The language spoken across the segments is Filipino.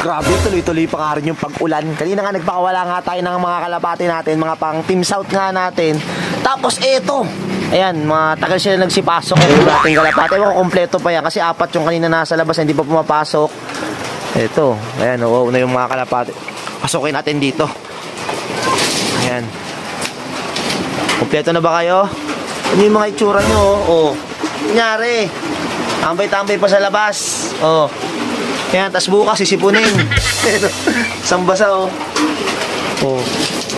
Grabe, tuloy-tuloy pa nga rin yung pag-ulan. Kanina nga nagpakawala nga tayo ng mga kalapati natin, mga pang Team South nga natin. Tapos eto, ayan, matagal sila nagsipasok. Yung ating kalapati, ewan ko kompleto pa yan kasi apat yung kanina nasa labas, hindi pa pumapasok. Eto, ayan, oo na yung mga kalapati. Pasukin natin dito. Ayan. Kompleto na ba kayo? Ano yung mga itsura nyo? Oh, kunyari, tambay-tambay pa sa labas. Oh. Ayan, tas bukas sisipunin. Isang basa, oh. Oh.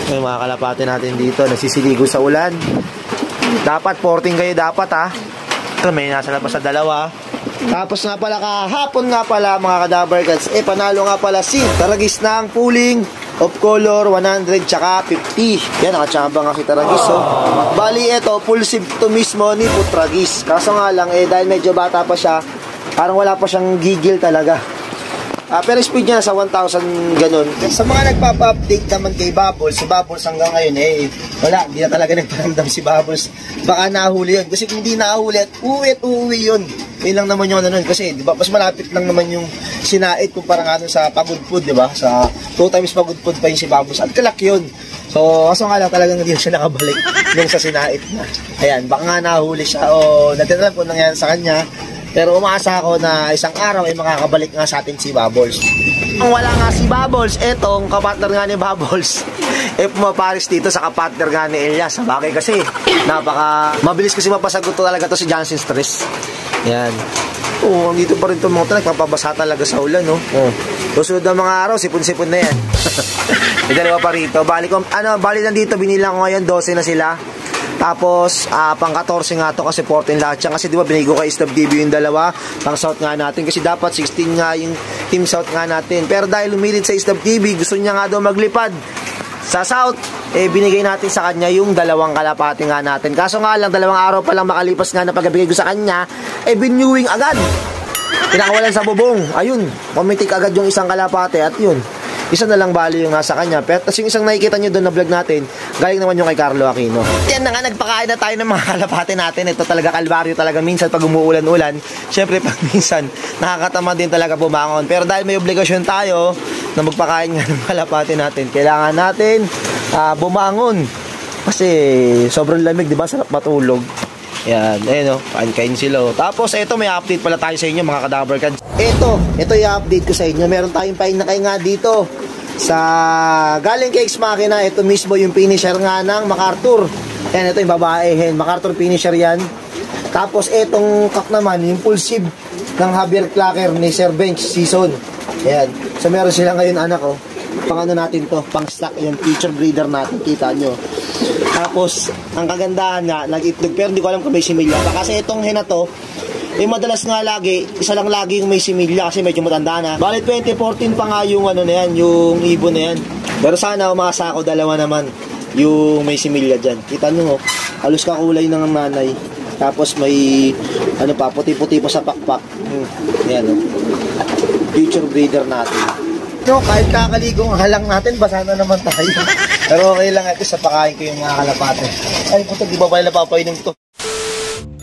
May mga kalapate natin dito, nasisiligo sa ulan. Dapat 14 kayo dapat, ha. Ito, may nasa labas sa dalawa. Tapos nga pala kahapon nga pala mga Kadaver Cats, panalo nga pala si Taragis ng pooling of color 100 tsaka 50. Yan, nakachamba nga si Taragis, oh. Bali, ito, full sip to mismo ni Putragis. Kaso nga lang, dahil medyo bata pa siya, parang wala pa siyang gigil talaga. Pero speed niya sa 1,000 ganun. Sa mga nagpapa-update naman kay Bubbles, si Bubbles hanggang ngayon, wala, hindi na talaga nagparamdam si Bubbles. Baka nahuli yun. Kasi kung hindi nahuli at uwi yun. Yun lang naman yung ano nun. Kasi, di ba, mas malapit lang naman yung sinait kumpara nga sa pagudpod, di ba? Sa 2 times pagudpod pa yung si Bubbles. At kalak yun. So, kaso nga lang talagang hindi siya nakabalik nung sa sinait na. Ayan, baka nga nahuli siya o natitran po nangyari sa kanya. Pero umaasa ako na isang araw ay makakabalik nga sa atin si Bubbles. Ang wala nga si Bubbles, etong kapatner nga ni Bubbles, pumaparis dito sa kapatner nga ni Elias. Sabagay kasi, mabilis kasi mapasagot to talaga to si Johnson Stress. Yan. Oo, dito pa rin itong mga ito, nagpapabasa talaga sa ulan, no? Oh. Susunod na mga araw, sipon-sipon na yan. May dalawa pa rito. Bali lang dito, binilang ko ngayon, 12 na sila. Tapos, pang 14 nga to kasi 14 lahat siya. Kasi di ba binigo kay Stab TV yung dalawa, pang South nga natin. Kasi dapat 16 nga yung Team South nga natin. Pero dahil lumilit sa Stab TV, gusto niya nga daw maglipad sa South, binigay natin sa kanya yung dalawang kalapati nga natin. Kaso nga lang, 2 araw pa lang makalipas nga na pagbigay ko sa kanya, binewing agad. Pinakawalan sa bubong. Ayun, pumitik agad yung isang kalapati at yun. Isa na lang bali yung nasa kanya. Pero tas yung isang nakikita nyo doon na vlog natin, galing naman yung kay Carlo Aquino. Yan na nga, nagpakain na tayo ng mga kalapate natin. Ito talaga kalbaryo talaga. Minsan pag umuulan-ulan, syempre pag minsan nakakatama din talaga bumangon. Pero dahil may obligasyon tayo na magpakain nga ng kalapate natin, kailangan natin bumangon. Kasi sobrang lamig, di ba? Sarap matulog. Yan, ayun o, kain sila. Tapos ito, may update pala tayo sa inyo mga Kadaver Cats. Ito yung update ko sa inyo. Meron tayong painakay nga dito sa galing kay Ex Machina. Ito mismo yung finisher nga ng MacArthur. Yan, ito yung babae. MacArthur finisher yan. Tapos itong kak naman, yung full sieve ng Javier Clacker ni Sir Bench Season. Yan. So meron sila ngayon, anak ko. Pang ano natin to, pang stock yung future breeder natin. Kita nyo. Tapos, ang kagandahan nga, nag-itlog. Pero hindi ko alam kung may similya. Kasi itong hena to, madalas nga lagi, isa lang lagi yung may similya kasi medyo matanda na. Bali 2014 pa nga yung ano na yan, yung ibon na yan. Pero sana umasa ako, 2 naman yung may similya dyan. Kita nyo, halos kakulay ng nanay. Tapos may, ano pa, puti-puti pa sa pakpak. Ayan, future breeder natin. No, kahit kakaligong halang natin, basa na naman tayo. Pero okay lang ito sa pakain ko yung mga kalapate. Ay, puto, di ba ba napapainom to?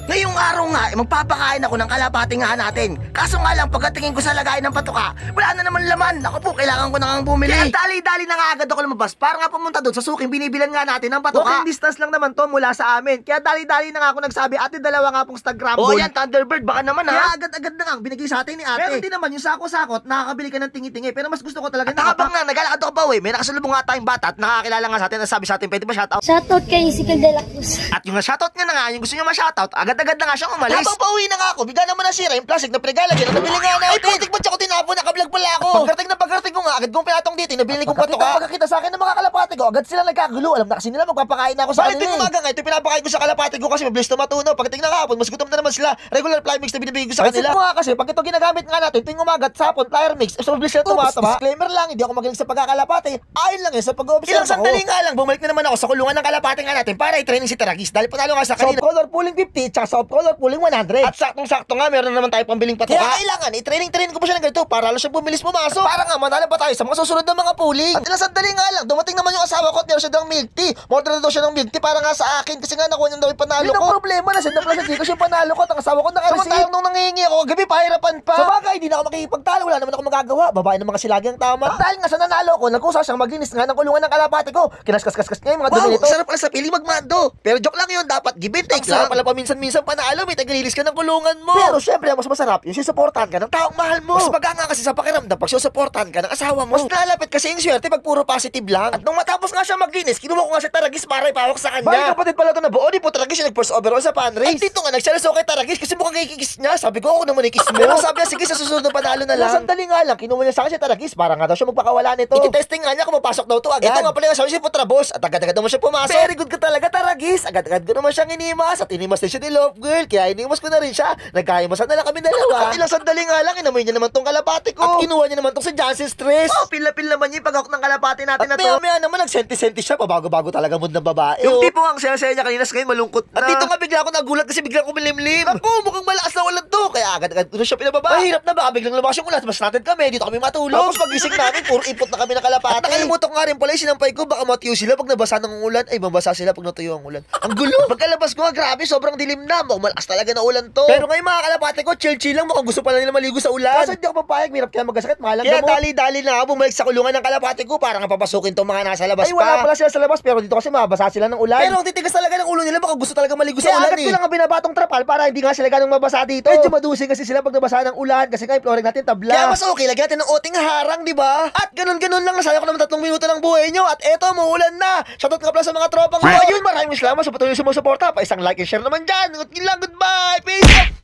Ngayong araw nga, magpapakain ako ng kalapati nga natin. Kaso nga lang, pagkatingin ko sa lagayan ng patuka, wala na naman laman. Ako po, kailangan ko na nga bumili. Kaya dali-dali na nga agad ako lumabas para nga pumunta doon sa suking binibilan nga natin ng patuka. Walking distance lang naman to mula sa amin. Kaya dali-dali na nga ako nagsabi, ate, 2 nga pong stag grab. Oh, yan, Thunderbird, baka naman ha. Kaya agad-agad na nga binigay sa atin ni ate. Pero hindi naman yung sako-sakot, nakakabili ka ng tingi-tingi. Pero mas gusto ko talaga at habang nga, naglalakad ako pa may nakasalubong nga tayong bata at nakakilala nga sa atin, nasabi sa atin, pwede ba shoutout? Shoutout kay Ezekiel De La Cruz. At yung shoutout niya na nga, yung gusto niya ma-shoutout, agad-agad na nga siyang umalis. Habang pauwi na nga ako, bigla naman nasira yung plastic na pinagalagyan. Nabili nga natin. Ay, putik ba't siya ko tinapon? Nakablog pala ako. Pagkarating ko nga, agad kong pinatong dito, nabili kong patuka. Pagkakita sa akin ng mga kalapate ko, agad sila nagkagulo. Alam na kasi nila, magpapakain na ako sa kanila. Balik umaga nga, ito pinapakain ko sa kalapate ko kasi mabilis na matunaw. Pagdating na hapon, mas gutom na naman sila. Regular fly mix na binibigay ko sa kanila. Kasi kasi, pag ito ginagamit nga natin, tuwing umaga at sapon, flyer mix, so mabilis na tumatama. Disclaimer lang, hindi ako magaling sa pagkakalapate. Ayon lang sa pag-observe. Ilang sandali nga lang, bumalik na naman ako sa kulungan ng kalapate nga natin para i-training si Taragis. Dahil panalo nga sa kanina. Soft color pooling 50, tsaka soft color pooling 100. At saktong-sakto nga, meron na naman tayo pambiling patuka. Kaya kailangan, i-training ko pa siya ng ganito para lalo siya bumilis pumasok. Para nga, manalo pa tayo sa mga susunod na mga puling. At ilang sandali nga lang, dumating naman yung asawa ko at meron siya daw milk tea. Order na daw siya ng milk tea para nga sa akin kasi nga nakuha niya daw yung panalo ko. Yun ang problema, nasa na pala sa Gcash yung panalo ko at ang asawa ko naka-receive. Samantalang nung nangihingi ako, gabi pahirapan pa. Sa bagay, hindi na ako makikipagtalo, wala naman ako magagawa. Babae ng mga silagi ang tama. At dahil nga sa nanalo ko, nagkusa siyang maglinis nga ng kulungan ng kalapati ko. Kinaskas-kaskas niya yung mga dumi nito. Sarap pala sa piling magmando. Pero joke lang yun, dapat give and take lang. Sarap pala paminsan-minsan panalo, may taglilis ka ng kulungan mo. Pero syempre, ang mas masarap yung susuportahan ka ng taong mahal mo. Mas maganga kasi sa pakiramdam pag susuportahan ka ng asawa mo. Mas nalapit kasi yung swerte pag puro positive lang. At nung matapos nga siya maglinis, kinuha ko nga si Taragis para ipawak sa kanya. Balik kapatid pala ito na buo, di po Taragis yung nag-first overall sa fan race. At dito nga, nagsalas ako kay Taragis kasi mukhang kikikis niya. Sabi ko, ako naman ikis mo. Pero sabi niya, sige sa susunod na panalo na lang. Sandali nga lang, kinuha niya sa akin si Taragis para nga daw siya magpakawala nito. Ititesting nga niya kung mapasok daw to agad. Ito nga pala yung sabi si Putrabos at agad-agad naman siya pumasok. Very good ka talaga, Taragis. Agad-agad ko naman siyang inimas at inimas din siya ni Love Girl. Kaya inimas ko na rin siya. Nagkaimasan na lang kami dalawa. At ilang sandali nga lang, inamoy niya naman tong kalapati ko. At kinuha niya naman tong si Jansen Stress. Oh, pila-pil naman yung paghawak ng kalapati natin na to. At maya naman nagsenti-senti siya. Pabago-bago talaga mood ng babae. Yung tipo ang saya-saya niya kanina ngayon malungkot na. At dito nga bigla ako nagulat kasi biglang kumilimlim. Ako, mukhang malakas na ulan to. Kaya agad-agad ko na siya pinababa. Mahirap na baka biglang lumakas yung ulan. Mas natin kami. Dito kami matulog. Tapos pagising namin, puro ipot na kami ng kalapati. At nakalimutan ko nga rin pala yung sinampay ko. Baka matiyo sila pag nabasa ng ulan. Ay, mabasa sila pag natuyo ang ulan. Ang gulo. Pagkalabas ko nga, grabe, sobrang dilim na. Mukhang malakas talaga na ulan to. Pero ngayon mga kalapati ko, chill-chill lang. Mukhang gusto pala nila maligo sa ulan. Kaso hindi ako papayag. Mirap kaya magkasakit. Mahal lang kaya dali-dali na ako bumalik sa kulungan ng kalapati ko para nga papasukin tong mga nasa labas. Ay, wala pala sila sa labas. Pero dito kasi mabasa sila ng ulan. Pero ang titigas talaga ng ulo nila. Baka gusto talaga maligo sa ulan. Kaya agad ko lang ang binabatong trapal para hindi nga sila ganong mabasa dito. Medyo madusing kasi sila pag nabasa ng ulan. Kasi nga yung flooring natin tabla. Kaya mas okay, lagyan natin ng oting harang, di ba? At ganun-ganun lang. Nasaya ko naman 3 minuto ng buhay nyo. At eto, muulan na. Shoutout nga pala sa mga tropang ko. Ayun, maraming salamat sa patuloy sumusuporta. Pa isang like and share naman dyan. Yun lang, goodbye. Peace out.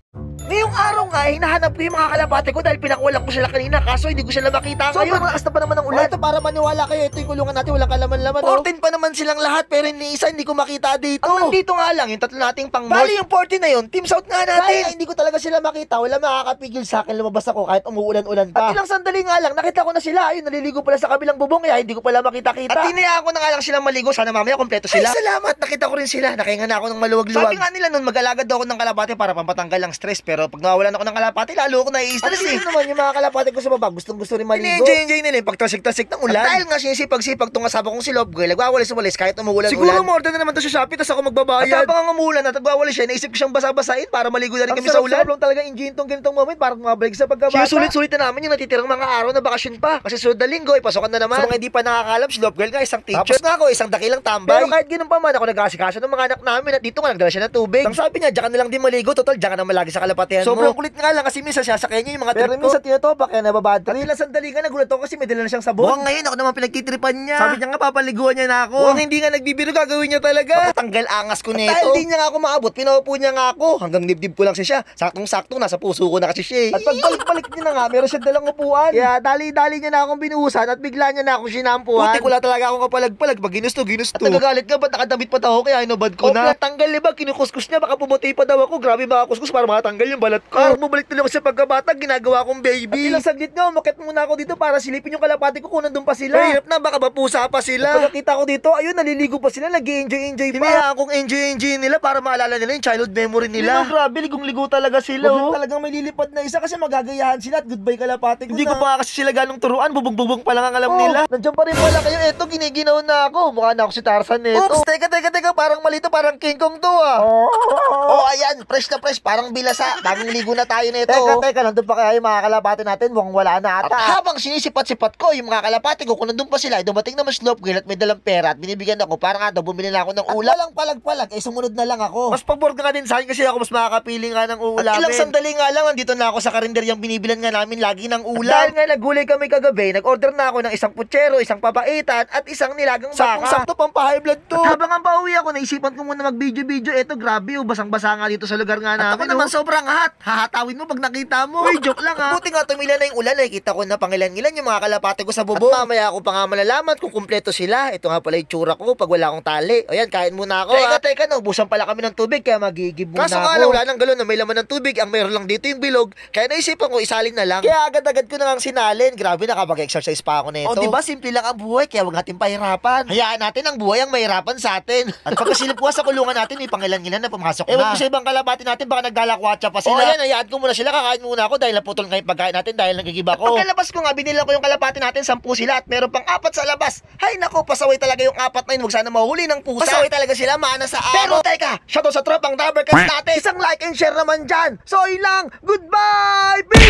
Ngayong araw nga, hinahanap ko yung mga kalapate ko dahil pinakuwalan ko sila kanina kaso hindi ko sila makita ngayon. Sobrang lakas na pa naman ng ulan. Ito para maniwala kayo, ito yung kulungan natin, walang kalaman-laman. 14 pa naman silang lahat pero ni isa hindi ko makita dito. Ang nandito nga lang, yung 3 nating pang bali yung 14 na yun, teams out nga natin. Ay, hindi ko talaga sila makita, wala makakapigil sa akin lumabas ako kahit umuulan-ulan pa. At ilang sandali nga lang, nakita ko na sila, ayun, naliligo pala sa kabilang bubong kaya hindi ko pala makita-kita. At tinayaan ko na nga lang silang maligo, sana mamaya kompleto sila. Ay, salamat, nakita ko rin sila, nakahinga na ako ng maluwag-luwag. Sabi nga nila nun, mag-alagad daw ako ng kalapate para pampatanggal ang stress pero pag nawawalan ako ng kalapati, lalo ako nai-stress eh. Naman yung mga kalapati ko sa baba, gustong-gusto rin maligo. Enjoy nila yung pagtasik-tasik ng ulan. At dahil nga sinisipag-sipag tong asawa kong si Love Girl, nagwawalis-walis kahit umuulan-ulan. Siguro umorder na naman to sa Shopee, tas ako magbabayad. At habang ang umuulan at nagwawalis siya, naisip ko siyang basa-basain para maligo na rin kami sa ulan. Ang sarap talaga enjoyin tong ganitong moment para mabalik sa pagkabata. Sulit-sulit na namin yung natitirang mga araw na bakasyon pa. Kasi sunod na linggo, ipasokan na naman. Sa mga hindi pa nakakalam, si Love Girl nga isang teacher. Tapos nga ako, isang dakilang tambay. Pero kahit ganun pa man, ako nag-aasikaso ng mga anak namin at dito nga nagdala siya ng tubig. Ang sabi niya, diyan ka na lang din maligo, total diyan ka na malagi sa kalapatihan mo. Sobrang kulit nga lang kasi minsan siya sa kanya yung mga trip ko. Pero minsan tinatopak kaya nababad trip. At ilang sandali nga nagulat ako kasi may dala na siyang sabon. Mukhang ngayon ako naman pinagtitripan niya. Sabi niya nga papaliguan niya na ako. Mukhang hindi nga nagbibiro, gagawin niya talaga. Patanggal angas ko nito. Dahil di niya nga ako maabot, pinaupo niya nga ako. Hanggang dibdib ko lang siya. Saktong-sakto nasa puso ko na kasi siya. At pagbalik-balik niya na nga, meron siya dalang upuan. Kaya dali-dali niya na akong binuhusan at bigla niya na akong sinampuhan. Puti ko lang talaga akong kapalag-palag pag ginusto. At nagagalit ka, ba't nakadamit pa daw ako kaya inubad ko na. Tanggal diba, kinukuskus niya, baka pumuti pa daw ako. Grabe mga kuskus para matanggal yung balat ko. Parang bumalik tuloy ako sa pagkabata, ginagawa akong baby. At ilang saglit nga, umakit muna ako dito para silipin yung kalapati ko kung nandun pa sila. Hirap na, baka mapusa pa sila. At pagkakita ko dito, ayun, naliligo pa sila, nag-enjoy pa. Hinayaan kong enjoy nila para maalala nila yung childhood memory nila. Grabe, ligong-ligo talaga sila. Huwag talagang may lilipad na isa kasi magagayahan sila at goodbye kalapati ko. Hindi ko pa kasi sila ganong turuan, bubong-bubong pa lang ang alam nila. Nandiyan pa rin pala kayo, eto, giniginaw na ako. Mukha na ako si Tarzan neto. Oops, teka, parang malito, parang King Kong to ah. Oh, ayan, fresh na fresh, parang bilasa. Bagong ligo na tayo nito. Teka, nandun pa kaya yung mga kalapati natin, mukhang wala na ata. At habang sinisipat-sipat ko yung mga kalapati ko, kung nandun pa sila, dumating naman si Love Girl at may dalang pera at binibigyan ako para nga daw bumili na ako ng ulam. Walang palag-palag, sumunod na lang ako. Mas pabor ka nga din sa akin kasi ako mas makakapili nga ng ulamin. At ilang sandali nga lang, nandito na ako sa karinderyang binibilan nga namin lagi ng ulam. Dahil nga nagulay kami kagabi, nag-order na ako ng isang putsero, isang papaitan at isang nilagang baka. Sakto pang pa-high blood to. At habang ang pauwi ako, naisipan ko muna mag-video. Eto, grabe, basang-basa nga dito sa lugar nga namin. At ako naman sobrang hot. Hahatawin mo pag nakita mo. Uy, joke lang ha. Buti nga tumila na yung ulan, nakikita ko na pangilan-ilan yung mga kalapate ko sa bubong. At mamaya ako pa nga malalaman kung kumpleto sila. Ito nga pala yung tsura ko pag wala akong tali. O yan, kain muna ako. Teka, naubusan pala kami ng tubig kaya magigib muna ako. Kaso nga lang, wala nang galon na may laman ng tubig. Ang mayroon lang dito yung bilog. Kaya naisipan ko, isalin na lang. Kaya agad-agad ko na nga sinalin. Grabe, nakapag-exercise pa ako nito. O diba, simple lang ang buhay, kaya wag natin pahirapan. Hayaan natin ang buhay ang mahirapan sa atin. At pagkasilip ko sa kulungan natin, may pangilan-ilan na pumasok na. Ewan ko sa ibang kalapati natin, baka naggalakwatsa pa sila. Ayan, hayaan ko muna sila. Kakain muna ako dahil naputol nga yung pagkain natin dahil nagigiba ko. Pagkalabas ko nga, binilang ko yung kalapati natin, 10 sila at meron pang 4 sa labas. Hay nako, pasaway talaga yung 4 na yun. Huwag sana mahuli ng pusa. Pasaway talaga sila, mana sa amo. Pero teka, shoutout sa tropang Dabber Cats natin. Isang like and share naman dyan. So yun lang, goodbye! Peace!